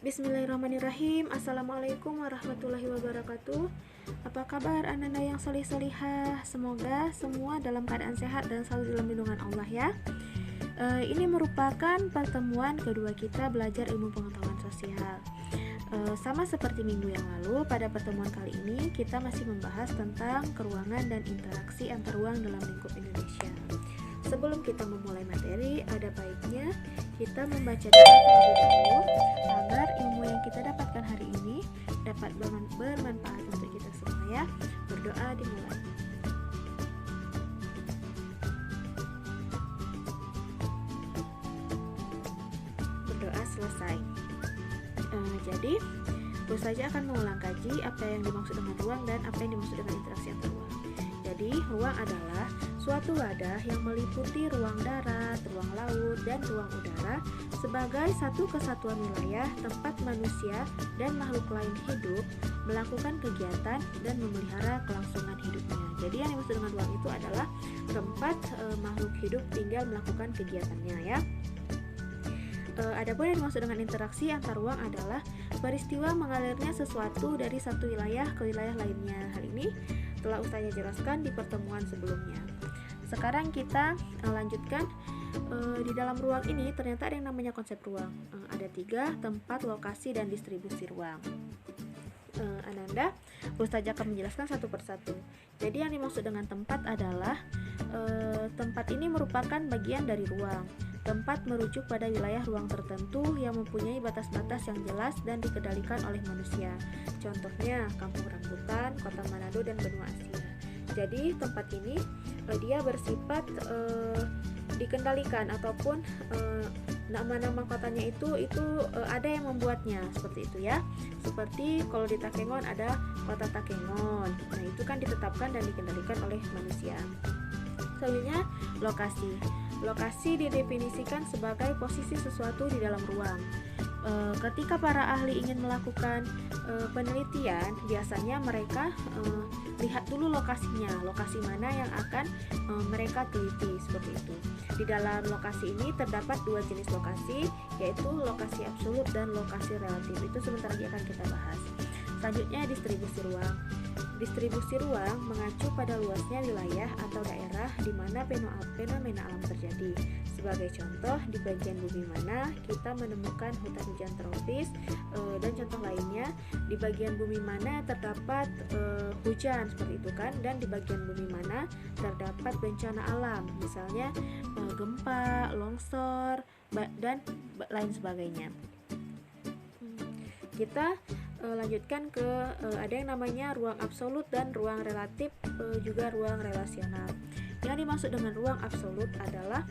Bismillahirrahmanirrahim. Assalamualaikum warahmatullahi wabarakatuh. Apa kabar anda yang solih-solihah? Semoga semua dalam keadaan sehat dan selalu dalam lindungan Allah ya. Ini merupakan pertemuan kedua kita belajar ilmu pengetahuan sosial. Sama seperti minggu yang lalu, pada pertemuan kali ini kita masih membahas tentang keruangan dan interaksi antar ruang dalam lingkup Indonesia. Sebelum kita memulai materi, ada baiknya kita membaca doa terlebih dahulu agar ilmu yang kita dapatkan hari ini dapat bermanfaat untuk kita semua ya. Berdoa dimulai. Berdoa selesai. Jadi, Ustazah akan mengulang kaji apa yang dimaksud dengan ruang dan apa yang dimaksud dengan interaksi antar ruang. Jadi, ruang adalah suatu wadah yang meliputi ruang darat, ruang laut, dan ruang udara sebagai satu kesatuan wilayah tempat manusia dan makhluk lain hidup, melakukan kegiatan, dan memelihara kelangsungan hidupnya. Jadi yang dimaksud dengan ruang itu adalah tempat makhluk hidup tinggal melakukan kegiatannya ya. Adapun yang dimaksud dengan interaksi antar ruang adalah peristiwa mengalirnya sesuatu dari satu wilayah ke wilayah lainnya. Hal ini telah Ustazah jelaskan di pertemuan sebelumnya. Sekarang kita lanjutkan. Di dalam ruang ini ternyata ada yang namanya konsep ruang. Ada 3, tempat, lokasi, dan distribusi ruang. Ananda, Ustazah akan menjelaskan satu persatu. Jadi yang dimaksud dengan tempat adalah tempat ini merupakan bagian dari ruang. Tempat merujuk pada wilayah ruang tertentu yang mempunyai batas-batas yang jelas dan dikendalikan oleh manusia. Contohnya Kampung Rambutan, Kota Manado, dan Benua Asia. Jadi tempat ini dia bersifat dikendalikan ataupun nama-nama kotanya itu ada yang membuatnya seperti itu ya. Seperti kalau di Takengon ada Kota Takengon. Nah, itu kan ditetapkan dan dikendalikan oleh manusia. Selanjutnya lokasi. Lokasi didefinisikan sebagai posisi sesuatu di dalam ruang. Ketika para ahli ingin melakukan penelitian, biasanya mereka lihat dulu lokasinya, lokasi mana yang akan mereka teliti seperti itu. Di dalam lokasi ini terdapat 2 jenis lokasi, yaitu lokasi absolut dan lokasi relatif. Itu sebentar lagi akan kita bahas. Selanjutnya distribusi ruang. Distribusi ruang mengacu pada luasnya wilayah atau daerah di mana fenomena alam terjadi. Sebagai contoh, di bagian bumi mana kita menemukan hutan hujan tropis, dan contoh lainnya di bagian bumi mana terdapat hujan seperti itu kan, dan di bagian bumi mana terdapat bencana alam, misalnya gempa, longsor, dan lain sebagainya. Kita lanjutkan ke ada yang namanya ruang absolut dan ruang relatif, juga ruang relasional. Yang dimaksud dengan ruang absolut adalah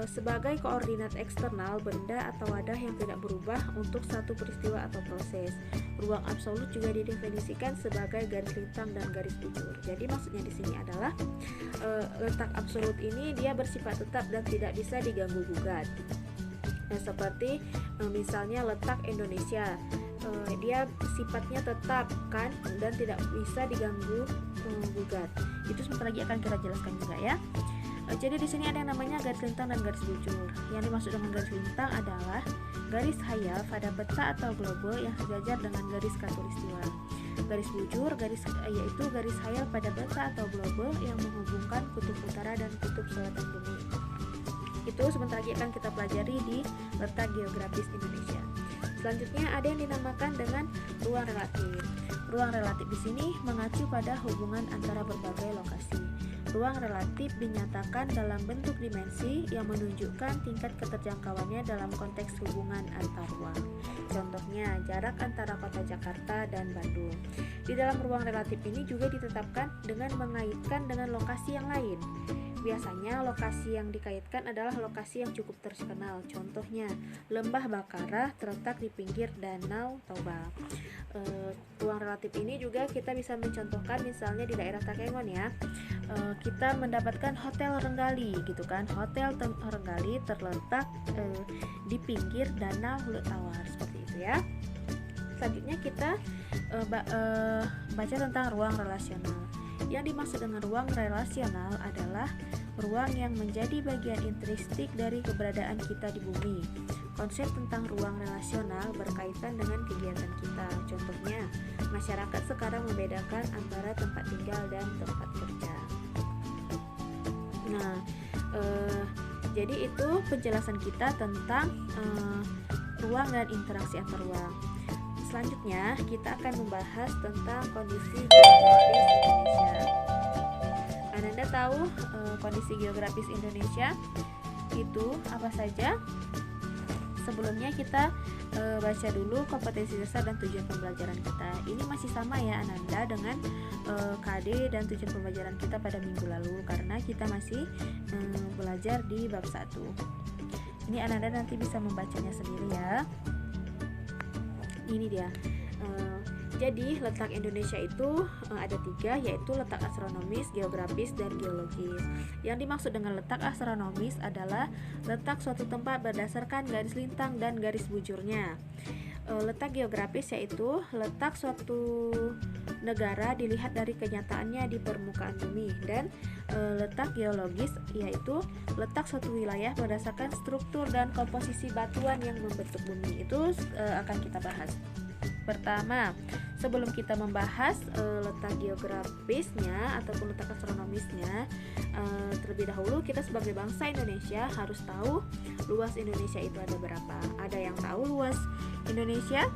sebagai koordinat eksternal benda atau wadah yang tidak berubah untuk satu peristiwa atau proses. Ruang absolut juga didefinisikan sebagai garis lintang dan garis bujur. Jadi maksudnya di sini adalah letak absolut ini dia bersifat tetap dan tidak bisa diganggu gugat. Nah, seperti misalnya letak Indonesia, dia sifatnya tetap kan dan tidak bisa diganggu gugat. Itu sebentar lagi akan kita jelaskan juga ya. Jadi di sini ada yang namanya garis lintang dan garis bujur. Yang dimaksud dengan garis lintang adalah garis hayal pada peta atau globe yang sejajar dengan garis khatulistiwa. Garis bujur yaitu garis hayal pada peta atau globe yang menghubungkan kutub utara dan kutub selatan bumi. Itu sebentar lagi akan kita pelajari di letak geografis Indonesia. Selanjutnya ada yang dinamakan dengan ruang relatif. Ruang relatif di sini mengacu pada hubungan antara berbagai lokasi. Ruang relatif dinyatakan dalam bentuk dimensi yang menunjukkan tingkat keterjangkauannya dalam konteks hubungan antar ruang. Contohnya, jarak antara kota Jakarta dan Bandung. Di dalam ruang relatif ini juga ditetapkan dengan mengaitkan dengan lokasi yang lain. Biasanya lokasi yang dikaitkan adalah lokasi yang cukup terkenal. Contohnya, Lembah Bakarah terletak di pinggir Danau Toba. Ruang relatif ini juga kita bisa mencontohkan misalnya di daerah Takengon ya. Kita mendapatkan Hotel Renggali gitu kan. Hotel Renggali terletak di pinggir Danau Tawar seperti itu ya. Selanjutnya kita baca tentang ruang relasional. Yang dimaksud dengan ruang relasional adalah ruang yang menjadi bagian intrinsik dari keberadaan kita di bumi. konsep tentang ruang relasional berkaitan dengan kegiatan kita. Contohnya, masyarakat sekarang membedakan antara tempat tinggal dan tempat kerja. Nah, jadi itu penjelasan kita tentang ruang dan interaksi antar ruang. Selanjutnya kita akan membahas tentang kondisi geografis Indonesia. Anda tahu kondisi geografis Indonesia itu apa saja? Sebelumnya kita baca dulu kompetensi dasar dan tujuan pembelajaran kita. Ini masih sama ya Ananda dengan KD dan tujuan pembelajaran kita pada minggu lalu, karena kita masih belajar di bab 1. Ini Ananda nanti bisa membacanya sendiri ya. Ini dia. Jadi letak Indonesia itu ada 3, yaitu letak astronomis, geografis, dan geologis. Yang dimaksud dengan letak astronomis adalah letak suatu tempat berdasarkan garis lintang dan garis bujurnya. Letak geografis yaitu letak suatu negara dilihat dari kenyataannya di permukaan bumi, dan letak geologis yaitu letak suatu wilayah berdasarkan struktur dan komposisi batuan yang membentuk bumi. Itu akan kita bahas. Pertama, sebelum kita membahas letak geografisnya ataupun letak astronomisnya, terlebih dahulu kita sebagai bangsa Indonesia harus tahu luas Indonesia itu ada berapa. Ada yang tahu luas Indonesia?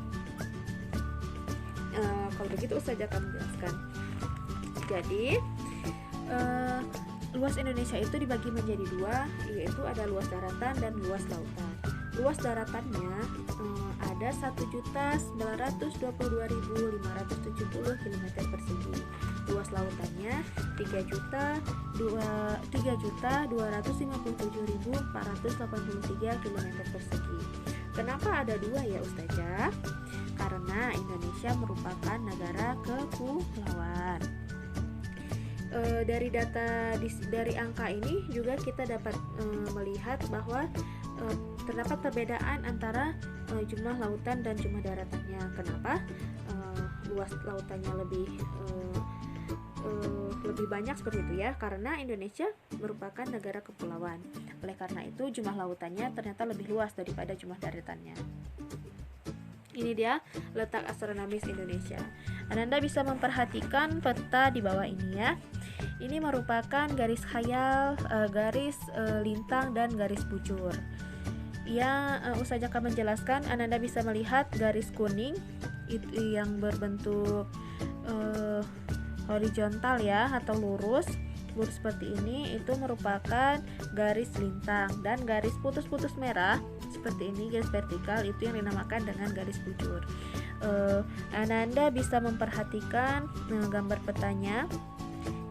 Kalau begitu saya akan menjelaskan. Jadi luas Indonesia itu dibagi menjadi 2, yaitu ada luas daratan dan luas lautan. Luas daratannya ada 1.922.570 km persegi. Luas lautannya 3.257.483 km persegi. Kenapa ada 2 ya Ustazah? Karena Indonesia merupakan negara kepulauan. Dari data dari angka ini juga kita dapat melihat bahwa terdapat perbedaan antara jumlah lautan dan jumlah daratannya. Kenapa? Luas lautannya lebih banyak seperti itu ya, karena Indonesia merupakan negara kepulauan. Oleh karena itu jumlah lautannya ternyata lebih luas daripada jumlah daratannya. Ini dia letak astronomis Indonesia. Anda bisa memperhatikan peta di bawah ini ya. Ini merupakan garis khayal, garis lintang, dan garis bujur. Ustazah akan menjelaskan. Anda bisa melihat garis kuning itu yang berbentuk horizontal ya, atau lurus seperti ini, itu merupakan garis lintang, dan garis putus-putus merah seperti ini, garis vertikal, itu yang dinamakan dengan garis bujur. Anda bisa memperhatikan gambar petanya.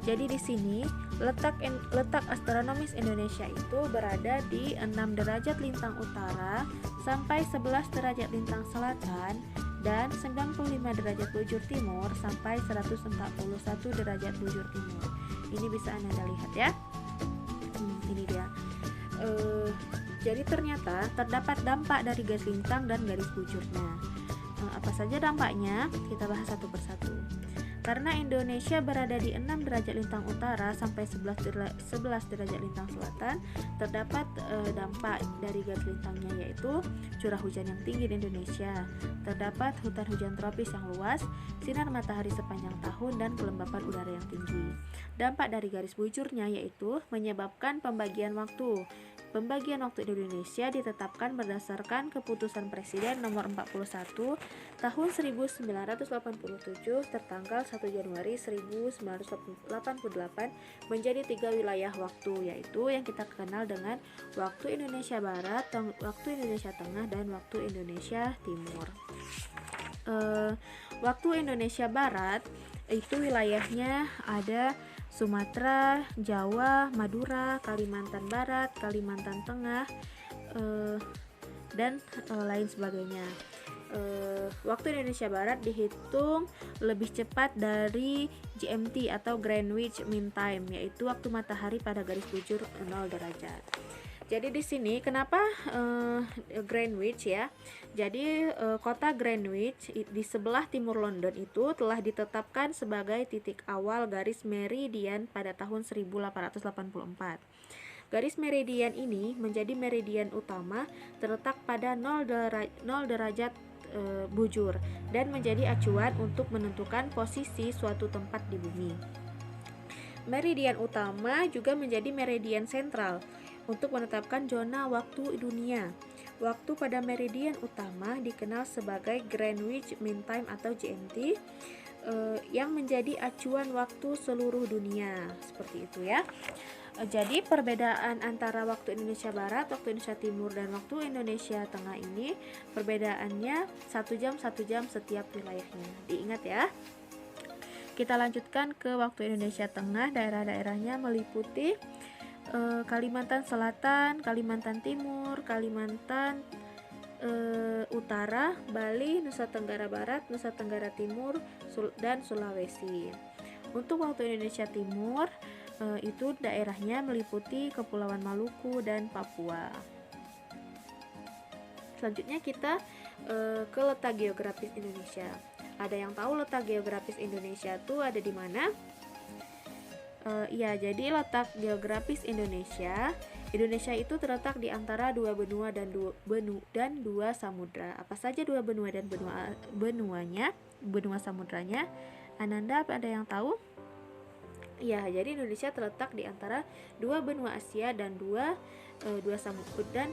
Jadi di sini letak astronomis Indonesia itu berada di 6 derajat lintang utara sampai 11 derajat lintang selatan, dan 95 derajat bujur timur sampai 141 derajat bujur timur. Ini bisa Anda lihat ya. Ini dia. Jadi ternyata terdapat dampak dari garis lintang dan garis bujurnya. Apa saja dampaknya? Kita bahas satu persatu. Karena Indonesia berada di 6 derajat lintang utara sampai 11 derajat lintang selatan, terdapat dampak dari garis lintangnya, yaitu curah hujan yang tinggi di Indonesia, terdapat hutan hujan tropis yang luas, sinar matahari sepanjang tahun, dan kelembapan udara yang tinggi. Dampak dari garis bujurnya yaitu menyebabkan pembagian waktu. Pembagian waktu Indonesia ditetapkan berdasarkan keputusan Presiden nomor 41 tahun 1987 tertanggal 1 Januari 1988 menjadi 3 wilayah waktu, yaitu yang kita kenal dengan waktu Indonesia Barat, waktu Indonesia Tengah, dan waktu Indonesia Timur. Waktu Indonesia Barat itu wilayahnya ada Sumatera, Jawa, Madura, Kalimantan Barat, Kalimantan Tengah, dan lain sebagainya. Waktu Indonesia Barat dihitung lebih cepat dari GMT atau Greenwich Mean Time, yaitu waktu matahari pada garis bujur 0 derajat. Jadi di sini kenapa Greenwich ya? Jadi kota Greenwich di sebelah timur London itu telah ditetapkan sebagai titik awal garis meridian pada tahun 1884. Garis meridian ini menjadi meridian utama terletak pada 0 derajat bujur dan menjadi acuan untuk menentukan posisi suatu tempat di bumi. Meridian utama juga menjadi meridian sentral untuk menetapkan zona waktu dunia. Waktu pada meridian utama dikenal sebagai Greenwich Mean Time atau GMT, yang menjadi acuan waktu seluruh dunia. Seperti itu ya. Jadi perbedaan antara waktu Indonesia Barat, waktu Indonesia Timur, dan waktu Indonesia Tengah ini perbedaannya 1 jam setiap wilayahnya. Diingat ya. Kita lanjutkan ke waktu Indonesia Tengah. Daerah-daerahnya meliputi Kalimantan Selatan, Kalimantan Timur, Kalimantan Utara, Bali, Nusa Tenggara Barat, Nusa Tenggara Timur, dan Sulawesi. Untuk waktu Indonesia Timur itu daerahnya meliputi Kepulauan Maluku dan Papua. Selanjutnya kita ke letak geografis Indonesia. Ada yang tahu letak geografis Indonesia itu ada di mana? Ya, jadi letak geografis Indonesia itu terletak di antara dua benua dan dua samudra. Apa saja dua benua dan benua samudranya? Ananda, ada yang tahu? Ya, jadi Indonesia terletak di antara dua benua Asia dan dua samudra dan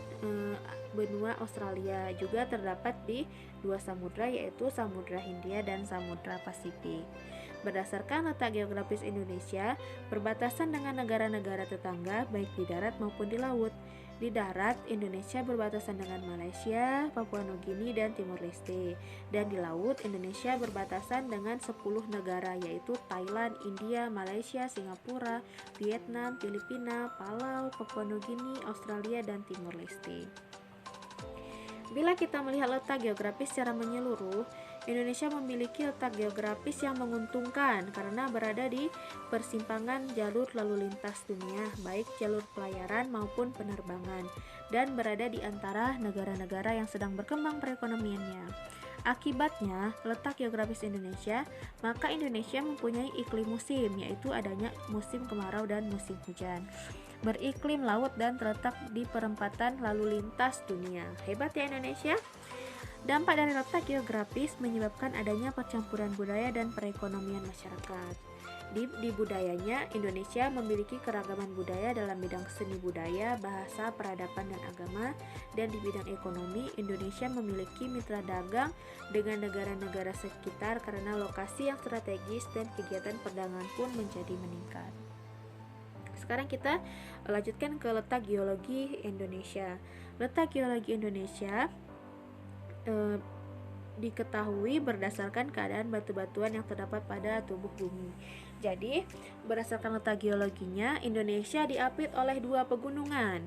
benua Australia. Juga terdapat di dua samudra, yaitu Samudra Hindia dan Samudra Pasifik. Berdasarkan letak geografis Indonesia, berbatasan dengan negara-negara tetangga baik di darat maupun di laut. Di darat, Indonesia berbatasan dengan Malaysia, Papua Nugini, dan Timor Leste. Dan di laut, Indonesia berbatasan dengan 10 negara, yaitu Thailand, India, Malaysia, Singapura, Vietnam, Filipina, Palau, Papua Nugini, Australia, dan Timor Leste. Bila kita melihat letak geografis secara menyeluruh, Indonesia memiliki letak geografis yang menguntungkan karena berada di persimpangan jalur lalu lintas dunia, baik jalur pelayaran maupun penerbangan, dan berada di antara negara-negara yang sedang berkembang perekonomiannya. Akibatnya, letak geografis Indonesia, maka Indonesia mempunyai iklim musim, yaitu adanya musim kemarau dan musim hujan. Beriklim laut dan terletak di perempatan lalu lintas dunia. Hebat ya Indonesia! Dampak dari letak geografis menyebabkan adanya percampuran budaya dan perekonomian masyarakat. Di budayanya, Indonesia memiliki keragaman budaya dalam bidang seni budaya, bahasa, peradaban, dan agama. Dan di bidang ekonomi, Indonesia memiliki mitra dagang dengan negara-negara sekitar karena lokasi yang strategis dan kegiatan perdagangan pun menjadi meningkat. Sekarang kita lanjutkan ke letak geologi Indonesia. Letak geologi Indonesia diketahui berdasarkan keadaan batu-batuan yang terdapat pada tubuh bumi. Jadi, berdasarkan letak geologinya, Indonesia diapit oleh dua pegunungan,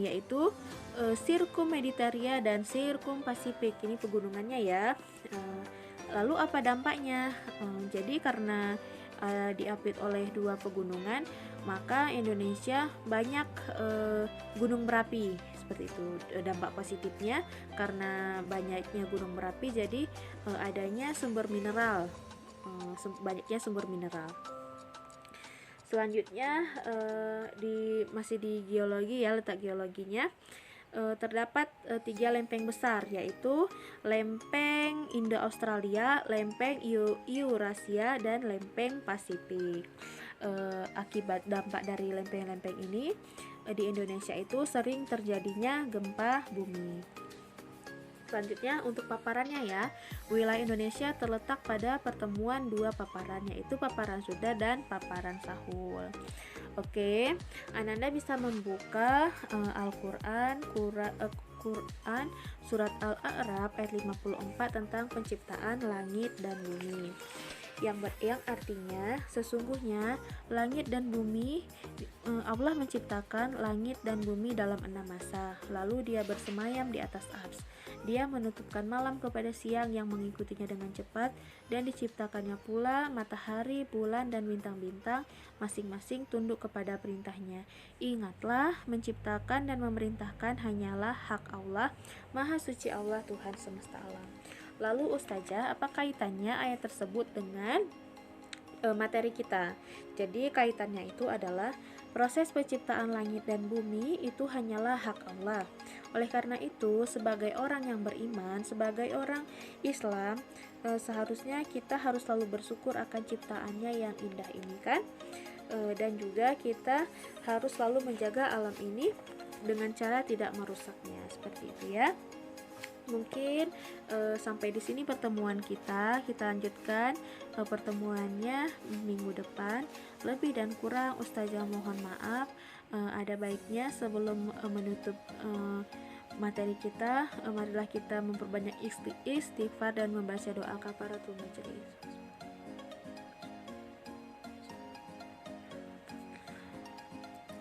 yaitu Sirkum-Mediteria dan Sirkum-Pasifik. Ini pegunungannya ya. Lalu apa dampaknya? Jadi karena diapit oleh dua pegunungan, maka Indonesia banyak gunung berapi. Seperti itu. Dampak positifnya karena banyaknya gunung berapi, jadi adanya sumber mineral, banyaknya sumber mineral. Selanjutnya masih di geologi ya, letak geologinya terdapat 3 lempeng besar, yaitu lempeng Indo-Australia, lempeng Eurasia, dan lempeng Pasifik. Akibat dampak dari lempeng-lempeng ini, di Indonesia itu sering terjadinya gempa bumi. Selanjutnya untuk paparannya ya, wilayah Indonesia terletak pada pertemuan dua paparan, yaitu paparan Sunda dan paparan Sahul. Oke, Ananda bisa membuka Al-Quran, Quran surat Al-A'raf ayat 54 tentang penciptaan langit dan bumi. Yang artinya sesungguhnya langit dan bumi, Allah menciptakan langit dan bumi dalam 6 masa, lalu dia bersemayam di atas ars. Dia menutupkan malam kepada siang yang mengikutinya dengan cepat, dan diciptakannya pula matahari, bulan, dan bintang-bintang, masing-masing tunduk kepada perintahnya. Ingatlah, menciptakan dan memerintahkan hanyalah hak Allah, Maha Suci Allah, Tuhan semesta alam. Lalu Ustazah, apa kaitannya ayat tersebut dengan materi kita? Jadi kaitannya itu adalah Proses penciptaan langit dan bumi itu hanyalah hak Allah. Oleh karena itu, sebagai orang yang beriman, sebagai orang Islam, seharusnya kita harus selalu bersyukur akan ciptaannya yang indah ini kan. Dan juga kita harus selalu menjaga alam ini dengan cara tidak merusaknya, seperti itu ya. Mungkin sampai di sini pertemuan kita lanjutkan pertemuannya minggu depan. Lebih dan kurang Ustazah mohon maaf. Ada baiknya sebelum menutup materi kita, marilah kita memperbanyak istighfar dan membaca doa kafaratul majelis.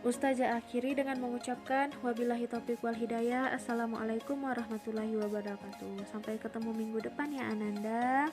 Ustazah akhiri dengan mengucapkan wabillahi taufiq wal hidayah. Assalamualaikum warahmatullahi wabarakatuh. Sampai ketemu minggu depan ya Ananda.